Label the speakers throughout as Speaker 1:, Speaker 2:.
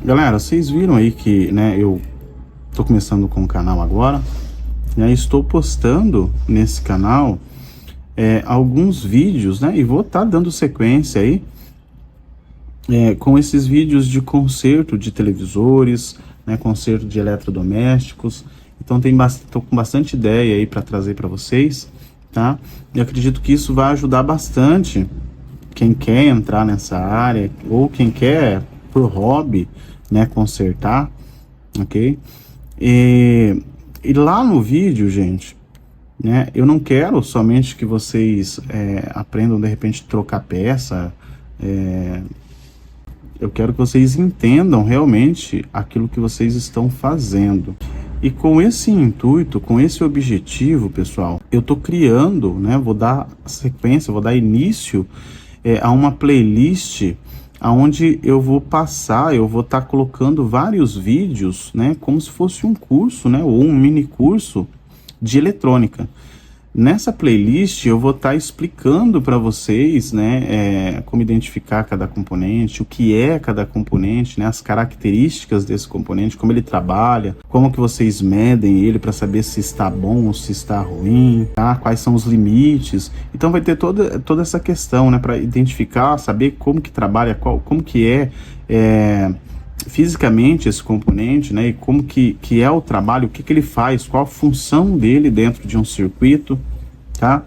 Speaker 1: Galera, vocês viram aí que, né, eu tô começando com o canal agora, e aí estou postando nesse canal alguns vídeos, né, e vou estar dando sequência aí com esses vídeos de conserto de televisores, né, conserto de eletrodomésticos. Então tô com bastante ideia aí para trazer para vocês, tá? E acredito que isso vai ajudar bastante quem quer entrar nessa área ou quem quer por hobby, né, consertar, ok? E lá no vídeo, gente, né, eu não quero somente que vocês aprendam de repente trocar peça. Eu quero que vocês entendam realmente aquilo que vocês estão fazendo. E com esse intuito, com esse objetivo, pessoal, eu tô criando, né, vou dar sequência, vou dar início a uma playlist onde eu vou estar colocando vários vídeos, né, como se fosse um curso, né, ou um mini curso de eletrônica. Nessa playlist eu vou estar explicando para vocês, né, como identificar cada componente, o que é cada componente, né, as características desse componente, como ele trabalha, como que vocês medem ele para saber se está bom ou se está ruim, tá? Quais são os limites. Então vai ter toda essa questão, né, para identificar, saber como que trabalha, como que fisicamente esse componente, né, e como que é o trabalho, o que ele faz, qual a função dele dentro de um circuito, tá?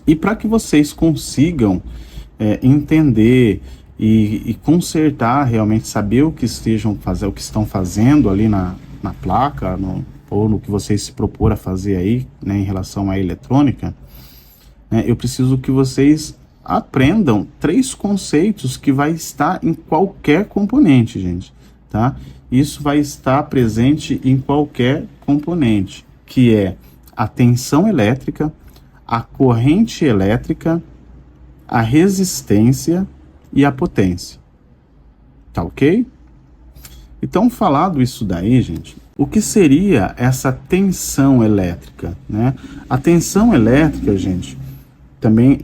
Speaker 1: E para que vocês consigam entender e consertar, realmente saber o que estão fazendo ali na placa, ou no que vocês se propor a fazer aí, né, em relação à eletrônica, né, eu preciso que vocês aprendam 3 conceitos que vai estar em qualquer componente, gente, tá? Isso vai estar presente em qualquer componente, que é a tensão elétrica, a corrente elétrica, a resistência e a potência. Tá ok? Então, falado isso daí, gente, o que seria essa tensão elétrica, né? A tensão elétrica, gente, também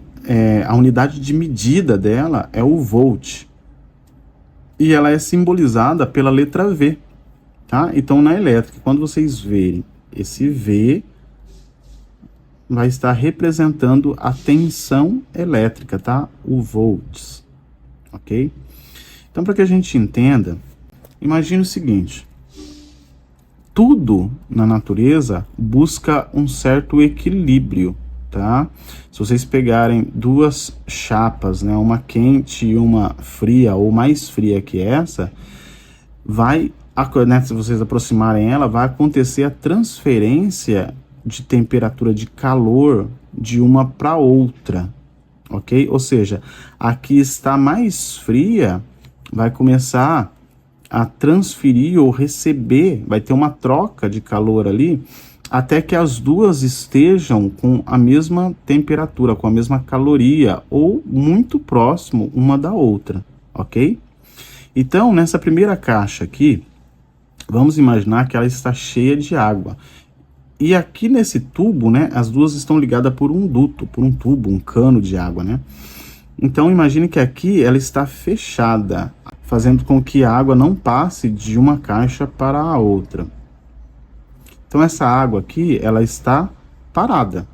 Speaker 1: a unidade de medida dela é o volt. E ela é simbolizada pela letra V, tá? Então, na elétrica, quando vocês verem esse V, vai estar representando a tensão elétrica, tá? O volts, ok? Então, para que a gente entenda, imagine o seguinte: tudo na natureza busca um certo equilíbrio, tá? Se vocês pegarem 2 chapas, né, uma quente e uma fria, ou mais fria que essa, né, se vocês aproximarem ela, vai acontecer a transferência de temperatura, de calor, de uma para outra, ok? Ou seja, a que está mais fria vai começar a transferir ou receber, vai ter uma troca de calor ali, até que as duas estejam com a mesma temperatura, com a mesma caloria, ou muito próximo uma da outra, ok? Então, nessa primeira caixa aqui, vamos imaginar que ela está cheia de água. E aqui nesse tubo, né, as duas estão ligadas por um duto, por um tubo, um cano de água, né? Então, imagine que aqui ela está fechada, fazendo com que a água não passe de uma caixa para a outra. Então, essa água aqui, ela está parada.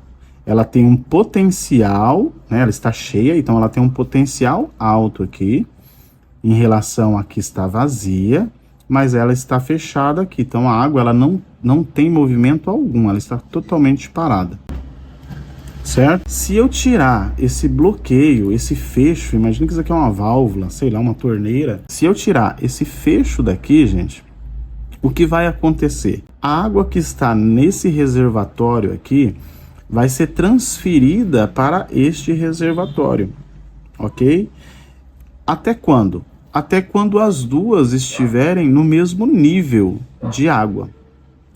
Speaker 1: Ela tem um potencial, né? Ela está cheia, então ela tem um potencial alto aqui, em relação a que está vazia, mas ela está fechada aqui. Então, a água, ela não tem movimento algum, ela está totalmente parada. Certo? Se eu tirar esse bloqueio, esse fecho, imagina que isso aqui é uma válvula, sei lá, uma torneira. Se eu tirar esse fecho daqui, gente, o que vai acontecer? A água que está nesse reservatório aqui vai ser transferida para este reservatório, ok? Até quando? Até quando as duas estiverem no mesmo nível de água,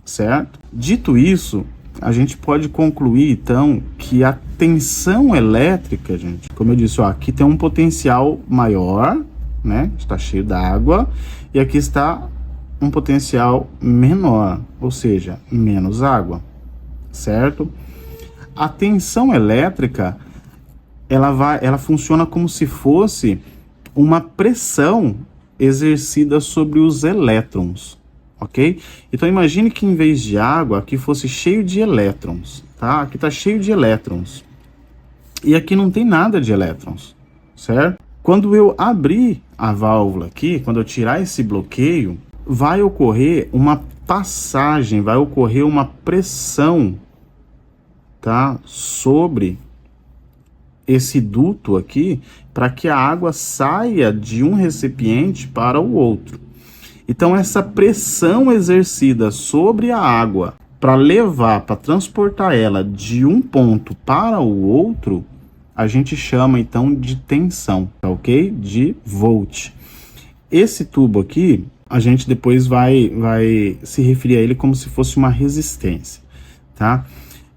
Speaker 1: certo? Dito isso, a gente pode concluir, então, que a tensão elétrica, gente, como eu disse, ó, aqui tem um potencial maior, né? Está cheio d'água, e aqui está um potencial menor, ou seja, menos água, certo? A tensão elétrica, ela funciona como se fosse uma pressão exercida sobre os elétrons, ok? Então imagine que em vez de água, aqui fosse cheio de elétrons, tá? Aqui está cheio de elétrons. E aqui não tem nada de elétrons, certo? Quando eu abrir a válvula aqui, quando eu tirar esse bloqueio, vai ocorrer uma passagem, vai ocorrer uma pressão, tá? Sobre esse duto aqui, para que a água saia de um recipiente para o outro. Então, essa pressão exercida sobre a água para levar, para transportar ela de um ponto para o outro, a gente chama então de tensão, tá ok? De volt. Esse tubo aqui, a gente depois vai se referir a ele como se fosse uma resistência, tá?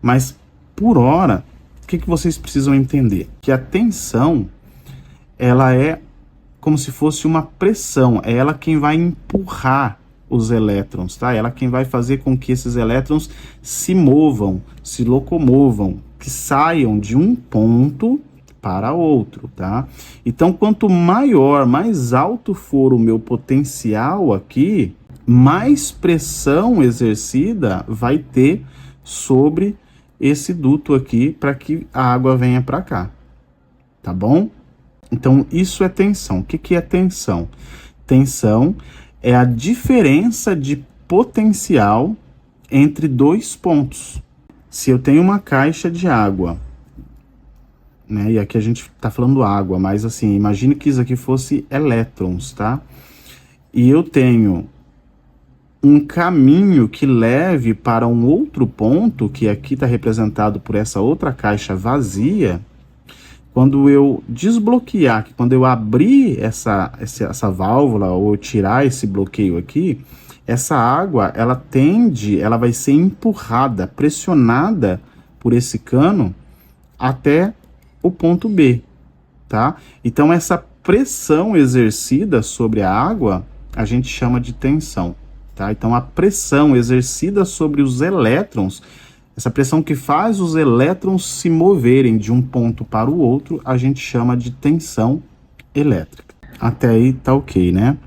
Speaker 1: Mas, por hora, o que vocês precisam entender? Que a tensão, ela é como se fosse uma pressão, é ela quem vai empurrar os elétrons, tá? Ela quem vai fazer com que esses elétrons se movam, se locomovam, que saiam de um ponto para outro, tá? Então, quanto maior, mais alto for o meu potencial aqui, mais pressão exercida vai ter sobre esse duto aqui para que a água venha para cá, tá bom? Então, isso é tensão. O que é tensão? Tensão é a diferença de potencial entre dois pontos. Se eu tenho uma caixa de água, né? E aqui a gente tá falando água, mas assim, imagine que isso aqui fosse elétrons, tá? E eu tenho um caminho que leve para um outro ponto, que aqui está representado por essa outra caixa vazia. Quando eu desbloquear, quando eu abrir essa válvula ou tirar esse bloqueio aqui, essa água, ela vai ser empurrada, pressionada por esse cano até o ponto B, tá? Então, essa pressão exercida sobre a água, a gente chama de tensão, tá? Então, a pressão exercida sobre os elétrons, essa pressão que faz os elétrons se moverem de um ponto para o outro, a gente chama de tensão elétrica. Até aí tá ok, né?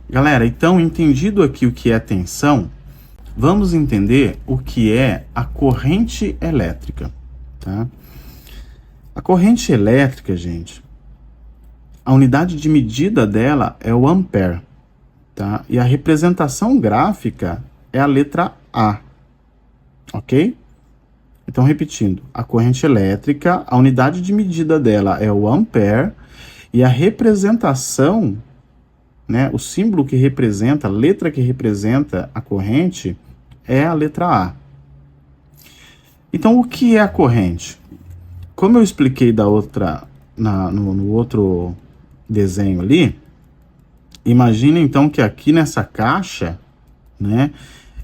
Speaker 1: Galera, então, entendido aqui o que é tensão, vamos entender o que é a corrente elétrica, tá? A corrente elétrica, gente, a unidade de medida dela é o ampere, tá? E a representação gráfica é a letra A. Ok? Então, repetindo, a corrente elétrica, a unidade de medida dela é o ampere, e a representação, né, o símbolo que representa, a letra que representa a corrente, é a letra A. Então, o que é a corrente? Como eu expliquei no outro desenho ali, imagina então que aqui nessa caixa, né,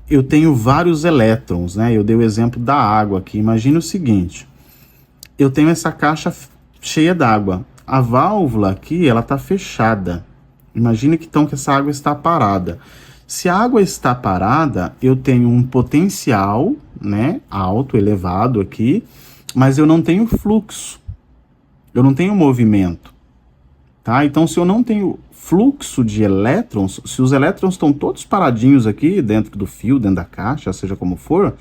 Speaker 1: eu tenho vários elétrons, né? Eu dei o exemplo da água aqui. Imagina o seguinte, eu tenho essa caixa cheia d'água. A válvula aqui, ela está fechada. Imagine que então que essa água está parada. Se a água está parada, eu tenho um potencial, né, alto, elevado aqui, mas eu não tenho fluxo. Eu não tenho movimento, tá? Então, se eu não tenho fluxo de elétrons, se os elétrons estão todos paradinhos aqui dentro do fio, dentro da caixa, seja como for,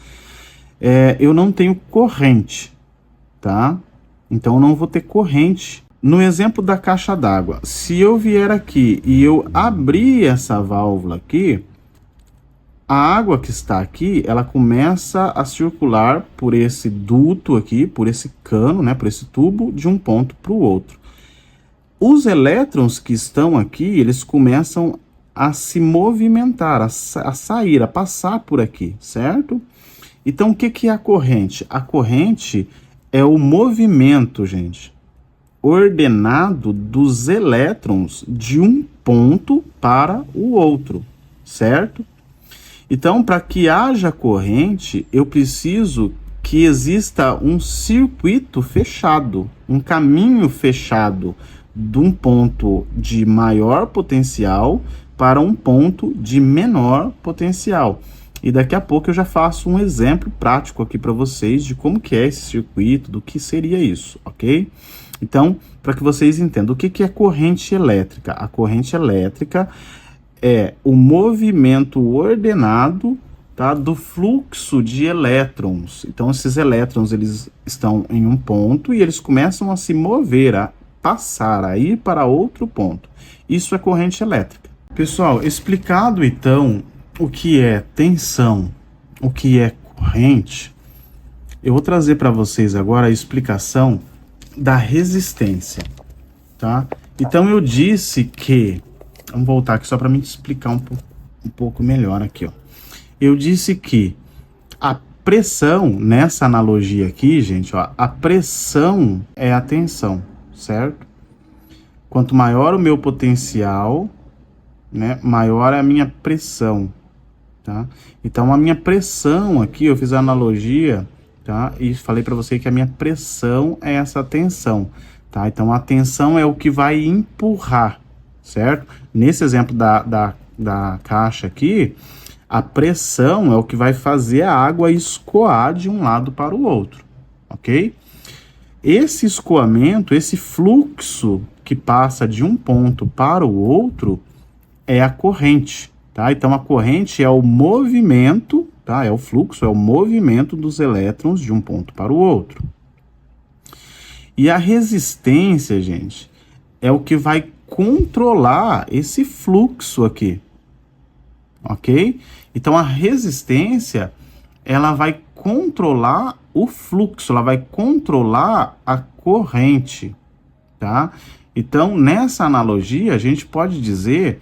Speaker 1: eu não tenho corrente, tá? Então eu não vou ter corrente. No exemplo da caixa d'água, se eu vier aqui e eu abrir essa válvula aqui, a água que está aqui, ela começa a circular por esse duto aqui, por esse cano, né, por esse tubo, de um ponto para o outro. Os elétrons que estão aqui, eles começam a se movimentar, a sair, a passar por aqui, certo? Então, o que é a corrente? A corrente é o movimento, gente, ordenado dos elétrons de um ponto para o outro, certo? Então, para que haja corrente, eu preciso que exista um circuito fechado, um caminho fechado, de um ponto de maior potencial para um ponto de menor potencial. E daqui a pouco eu já faço um exemplo prático aqui para vocês de como que é esse circuito, do que seria isso, ok? Então, para que vocês entendam, o que é corrente elétrica? A corrente elétrica é o movimento ordenado, tá, do fluxo de elétrons. Então, esses elétrons, eles estão em um ponto e eles começam a se mover, a passar, a ir para outro ponto. Isso é corrente elétrica. Pessoal, explicado então o que é tensão, o que é corrente, eu vou trazer para vocês agora a explicação da resistência, tá? Então eu disse que, vamos voltar aqui só para me explicar um pouco melhor aqui, ó. Eu disse que a pressão, nessa analogia aqui, gente, ó, a pressão é a tensão, certo? Quanto maior o meu potencial, né, maior é a minha pressão, tá? Então a minha pressão aqui, eu fiz a analogia, tá? E falei para você que a minha pressão é essa tensão, tá? Então a tensão é o que vai empurrar, certo? Nesse exemplo da caixa aqui, a pressão é o que vai fazer a água escoar de um lado para o outro, ok? Esse escoamento, esse fluxo que passa de um ponto para o outro é a corrente, tá? Então a corrente é o movimento, tá? É o fluxo, é o movimento dos elétrons de um ponto para o outro. E a resistência, gente, é o que vai controlar esse fluxo aqui, ok? Então a resistência, ela vai controlar o fluxo, ela vai controlar a corrente, tá? Então nessa analogia a gente pode dizer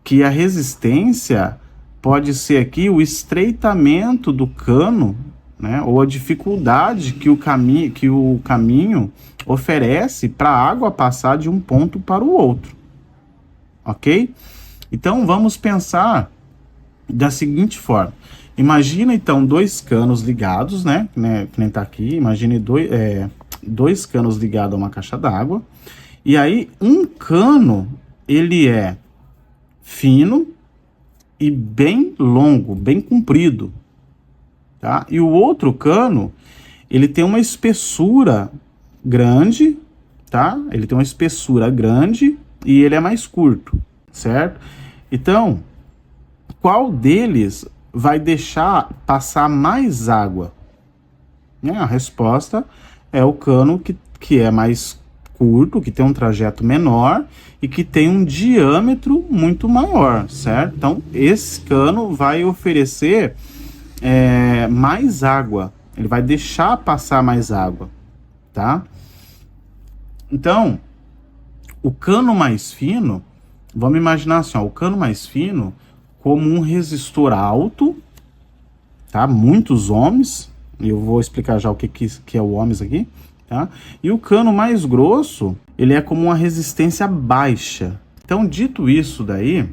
Speaker 1: que a resistência pode ser aqui o estreitamento do cano, né? Ou a dificuldade que o caminho oferece para a água passar de um ponto para o outro, ok? Então vamos pensar da seguinte forma. Imagina então dois canos ligados, né? Que nem tá aqui. Imagine dois canos ligados a uma caixa d'água. E aí um cano, ele é fino e bem longo, bem comprido, tá? E o outro cano, ele tem uma espessura grande, tá? Ele tem uma espessura grande e ele é mais curto, certo? Então, qual deles vai deixar passar mais água? A resposta é o cano que é mais curto, que tem um trajeto menor e que tem um diâmetro muito maior, certo? Então, esse cano vai oferecer mais água, ele vai deixar passar mais água, tá? Então, o cano mais fino, vamos imaginar assim, ó, o cano mais fino como um resistor alto, tá? Muitos ohms, eu vou explicar já o que é o ohms aqui, tá? E o cano mais grosso, ele é como uma resistência baixa. Então, dito isso daí,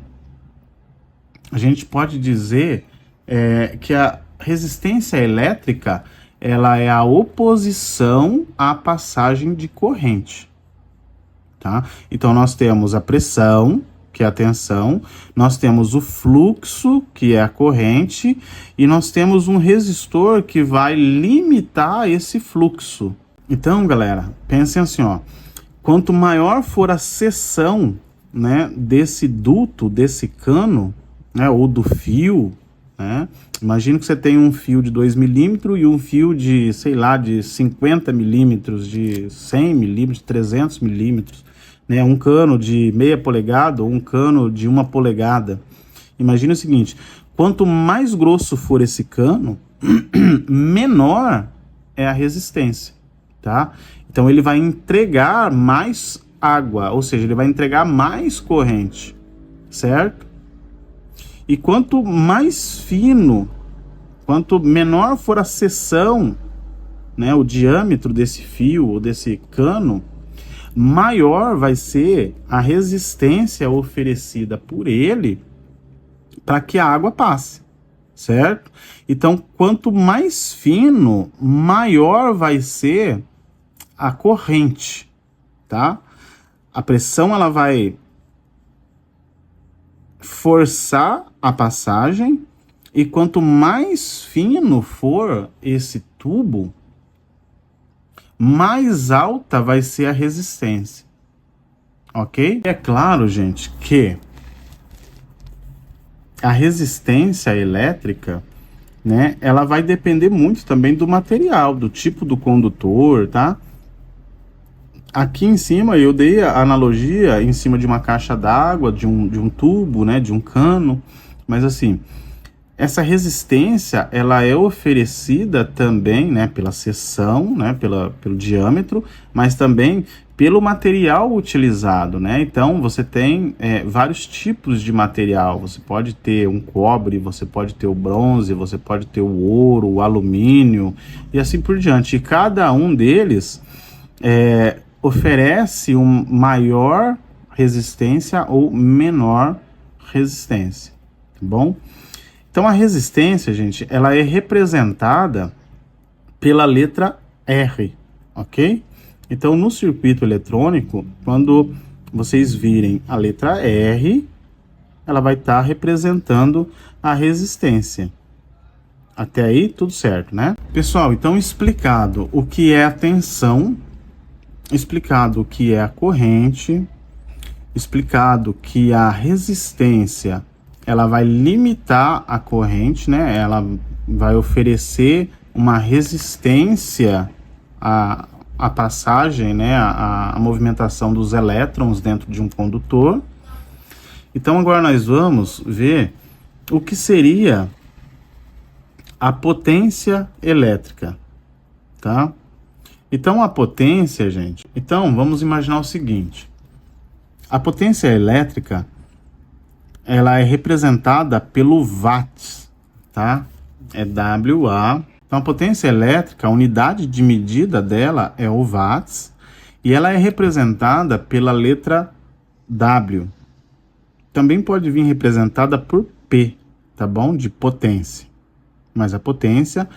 Speaker 1: a gente pode dizer que a resistência elétrica, ela é a oposição à passagem de corrente, tá? Então, nós temos a pressão, que é a tensão, nós temos o fluxo, que é a corrente, e nós temos um resistor que vai limitar esse fluxo. Então, galera, pensem assim, ó, quanto maior for a seção, né, desse duto, desse cano, né, ou do fio, né, imagina que você tem um fio de 2 milímetros e um fio de, sei lá, de 50 milímetros, de 100 milímetros, 300 milímetros, né, um cano de meia polegada ou um cano de 1 polegada. Imagina o seguinte, quanto mais grosso for esse cano, menor é a resistência, tá? Então ele vai entregar mais água, ou seja, ele vai entregar mais corrente, certo? E quanto mais fino, quanto menor for a seção, né, o diâmetro desse fio ou desse cano, maior vai ser a resistência oferecida por ele para que a água passe, certo? Então, quanto mais fino, maior vai ser a corrente, tá? A pressão, ela vai forçar a passagem, e quanto mais fino for esse tubo, mais alta vai ser a resistência, ok? É claro, gente, que a resistência elétrica, né, ela vai depender muito também do material, do tipo do condutor, tá? Aqui em cima eu dei a analogia em cima de uma caixa d'água, de um tubo, né, de um cano, mas assim, essa resistência, ela é oferecida também, né, pela seção, né, pelo diâmetro, mas também pelo material utilizado, né? Então, você tem vários tipos de material. Você pode ter um cobre, você pode ter o bronze, você pode ter o ouro, o alumínio e assim por diante. E cada um deles oferece uma maior resistência ou menor resistência, tá bom? Então, a resistência, gente, ela é representada pela letra R, ok? Então, no circuito eletrônico, quando vocês virem a letra R, ela vai estar representando a resistência. Até aí, tudo certo, né? Pessoal, então explicado o que é a tensão, explicado o que é a corrente, explicado que a resistência ela vai limitar a corrente, né? Ela vai oferecer uma resistência à passagem, né? A movimentação dos elétrons dentro de um condutor. Então agora nós vamos ver o que seria a potência elétrica, tá? Então a potência, gente, então vamos imaginar o seguinte: a potência elétrica ela é representada pelo watts, tá? É WA. Então, a potência elétrica, a unidade de medida dela é o watts, e ela é representada pela letra W. Também pode vir representada por P, tá bom? De potência. Mas a potência,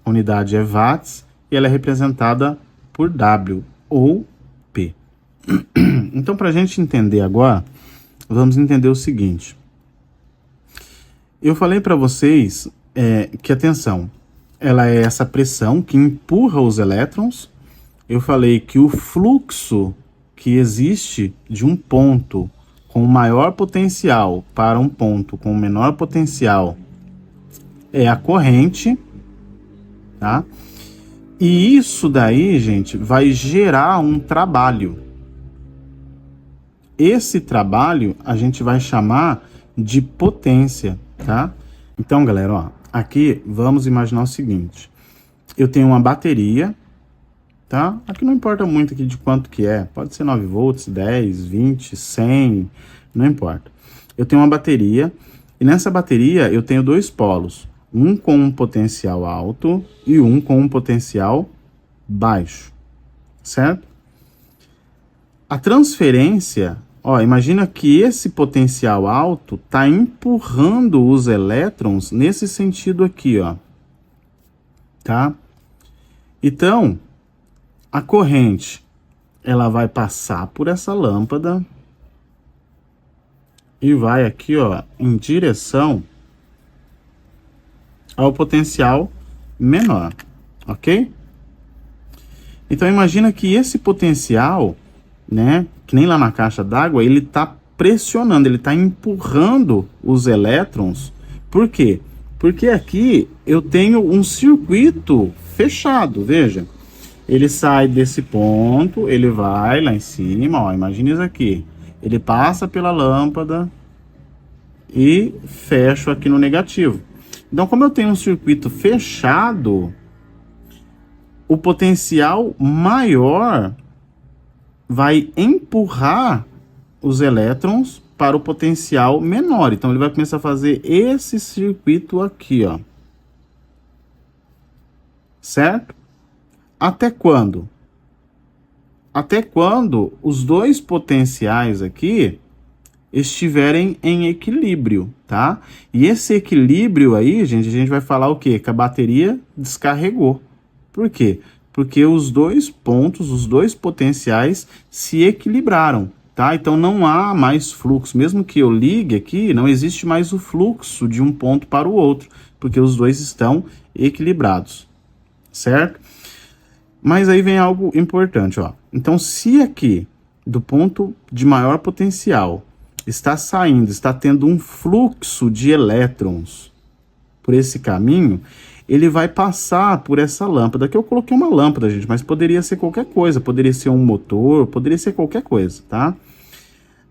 Speaker 1: a unidade é watts, e ela é representada por W, ou P. Então, para a gente entender agora, vamos entender o seguinte. Eu falei para vocês que a tensão, ela é essa pressão que empurra os elétrons. Eu falei que o fluxo que existe de um ponto com maior potencial para um ponto com menor potencial é a corrente, tá? E isso daí, gente, vai gerar um trabalho. Esse trabalho a gente vai chamar de potência, tá? Então, galera, ó, aqui vamos imaginar o seguinte: eu tenho uma bateria, tá? Aqui não importa muito aqui de quanto que é, pode ser 9 volts, 10, 20, 100, não importa. Eu tenho uma bateria e nessa bateria eu tenho dois polos, um com um potencial alto e um com um potencial baixo, certo? A transferência, ó, imagina que esse potencial alto está empurrando os elétrons nesse sentido aqui, ó, tá? Então, a corrente, ela vai passar por essa lâmpada e vai aqui, ó, em direção ao potencial menor, ok? Então, imagina que esse potencial, né, que nem lá na caixa d'água, ele está pressionando, ele está empurrando os elétrons. Por quê? Porque aqui eu tenho um circuito fechado, veja. Ele sai desse ponto, ele vai lá em cima, ó, imagina isso aqui. Ele passa pela lâmpada e fecha aqui no negativo. Então, como eu tenho um circuito fechado, o potencial maior vai empurrar os elétrons para o potencial menor. Então, ele vai começar a fazer esse circuito aqui, ó. Certo? Até quando? Até quando os dois potenciais aqui estiverem em equilíbrio, tá? E esse equilíbrio aí, gente, a gente vai falar o quê? Que a bateria descarregou. Por quê? Porque os dois pontos, os dois potenciais se equilibraram, tá? Então não há mais fluxo. Mesmo que eu ligue aqui, não existe mais o fluxo de um ponto para o outro, porque os dois estão equilibrados, certo? Mas aí vem algo importante, ó. Então, se aqui, do ponto de maior potencial, está saindo, está tendo um fluxo de elétrons por esse caminho, ele vai passar por essa lâmpada. Aqui eu coloquei uma lâmpada, gente, mas poderia ser qualquer coisa. Poderia ser um motor, poderia ser qualquer coisa, tá?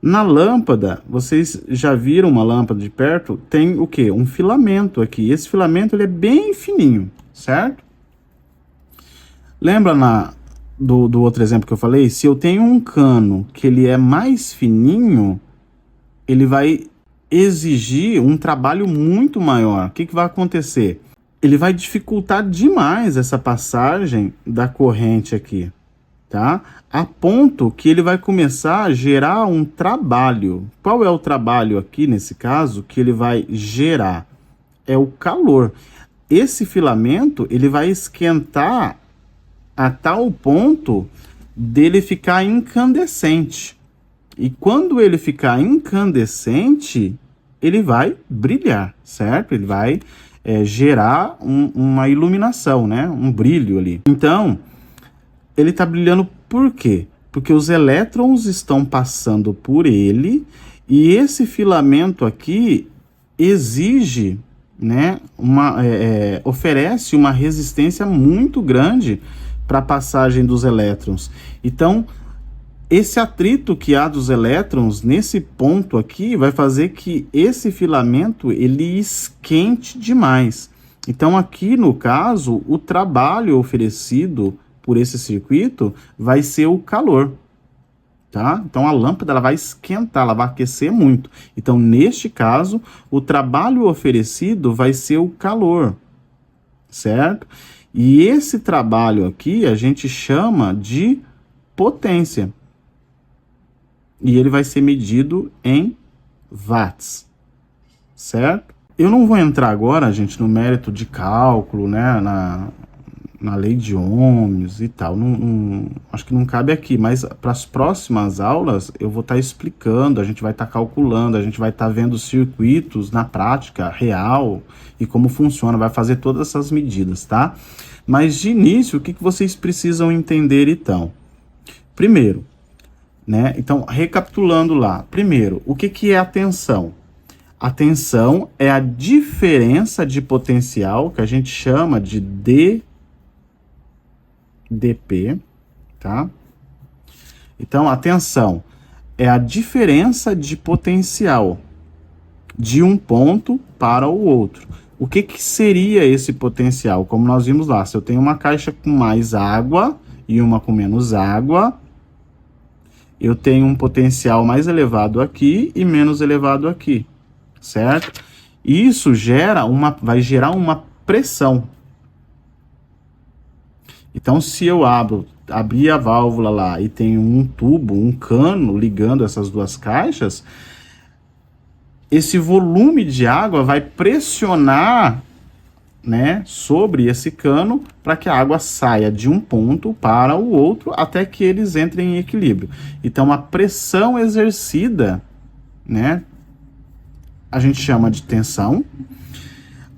Speaker 1: Na lâmpada, vocês já viram uma lâmpada de perto? Tem o quê? Um filamento aqui. Esse filamento ele é bem fininho, certo? Lembra do outro exemplo que eu falei? Se eu tenho um cano que ele é mais fininho, ele vai exigir um trabalho muito maior. O que vai acontecer? Ele vai dificultar demais essa passagem da corrente aqui, tá? A ponto que ele vai começar a gerar um trabalho. Qual é o trabalho aqui, nesse caso, que ele vai gerar? É o calor. Esse filamento, ele vai esquentar a tal ponto dele ficar incandescente. E quando ele ficar incandescente, ele vai brilhar, certo? Ele vai gerar uma iluminação, né? Um brilho ali. Então, ele está brilhando por quê? Porque os elétrons estão passando por ele e esse filamento aqui exige, né? Oferece uma resistência muito grande para a passagem dos elétrons. Então, esse atrito que há dos elétrons nesse ponto aqui vai fazer que esse filamento ele esquente demais. Então aqui no caso, o trabalho oferecido por esse circuito vai ser o calor, tá? Então a lâmpada ela vai esquentar, ela vai aquecer muito. Então neste caso, o trabalho oferecido vai ser o calor, certo? E esse trabalho aqui a gente chama de potência. E ele vai ser medido em watts, certo? Eu não vou entrar agora, gente, no mérito de cálculo, né, na lei de ohms e tal. Acho que não cabe aqui, mas para as próximas aulas eu vou estar explicando, a gente vai estar calculando, a gente vai estar vendo circuitos na prática real e como funciona, vai fazer todas essas medidas, tá? Mas de início, o que vocês precisam entender então? Primeiro, né? Então, recapitulando lá. Primeiro, o que é a tensão? A tensão é a diferença de potencial, que a gente chama de dP, tá? Então, a tensão é a diferença de potencial de um ponto para o outro. O que seria esse potencial? Como nós vimos lá, se eu tenho uma caixa com mais água e uma com menos água, eu tenho um potencial mais elevado aqui e menos elevado aqui, certo? Isso vai gerar uma pressão. Então, se eu abrir a válvula lá e tenho um tubo, um cano ligando essas duas caixas, esse volume de água vai pressionar, né, sobre esse cano para que a água saia de um ponto para o outro até que eles entrem em equilíbrio. Então, a pressão exercida, né, a gente chama de tensão.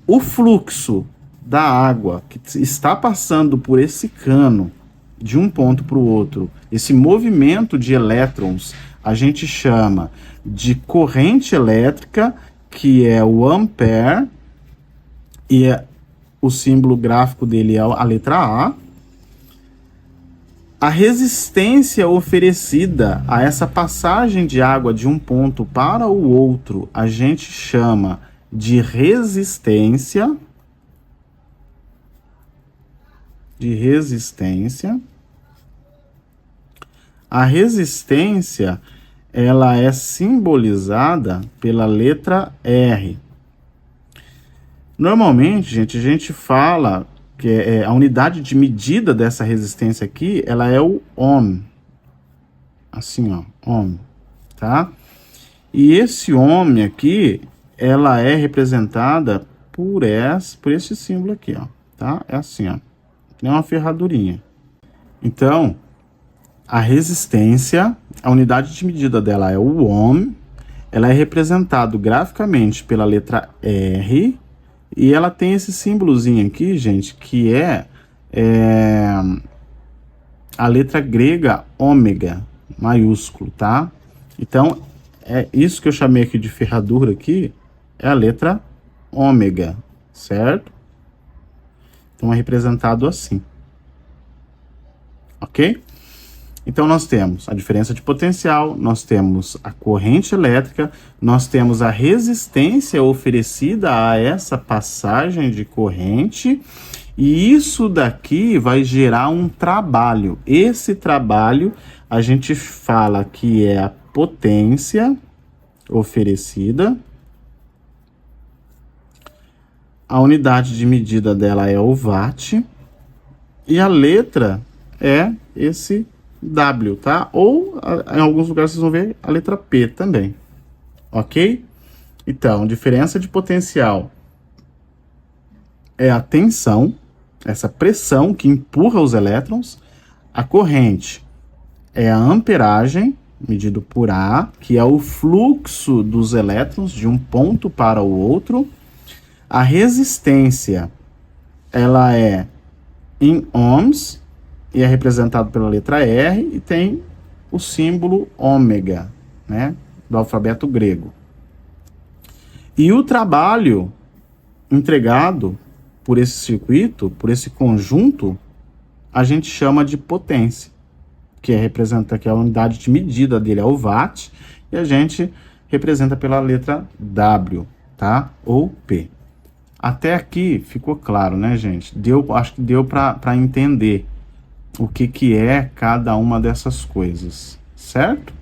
Speaker 1: O fluxo da água que está passando por esse cano de um ponto para o outro, esse movimento de elétrons, a gente chama de corrente elétrica, que é o ampere, e o símbolo gráfico dele é a letra A. A resistência oferecida a essa passagem de água de um ponto para o outro, a gente chama de resistência. A resistência, ela é simbolizada pela letra R. Normalmente, gente, a gente fala que a unidade de medida dessa resistência aqui, ela é o ohm. Assim, ó, ohm, tá? E esse ohm aqui, ela é representada por esse símbolo aqui, ó, tá? É assim, ó, que nem uma ferradurinha. Então, a resistência, a unidade de medida dela é o ohm, ela é representada graficamente pela letra R, e ela tem esse símbolozinho aqui, gente, que é a letra grega ômega, maiúsculo, tá? Então, é isso que eu chamei aqui de ferradura aqui, é a letra ômega, certo? Então, é representado assim. Ok? Então, nós temos a diferença de potencial, nós temos a corrente elétrica, nós temos a resistência oferecida a essa passagem de corrente, e isso daqui vai gerar um trabalho. Esse trabalho a gente fala que é a potência oferecida. A unidade de medida dela é o watt. E a letra é esse W, tá? Ou em alguns lugares vocês vão ver a letra P também. Ok? Então, diferença de potencial é a tensão, essa pressão que empurra os elétrons. A corrente é a amperagem, medido por A, que é o fluxo dos elétrons de um ponto para o outro. A resistência, ela é em ohms, e é representado pela letra R, e tem o símbolo ômega, né, do alfabeto grego. E o trabalho entregado por esse circuito, por esse conjunto, a gente chama de potência, que representa que a unidade de medida dele é o watt, e a gente representa pela letra W, tá? Ou P. Até aqui ficou claro, né, gente? Acho que deu para entender o que é cada uma dessas coisas, certo?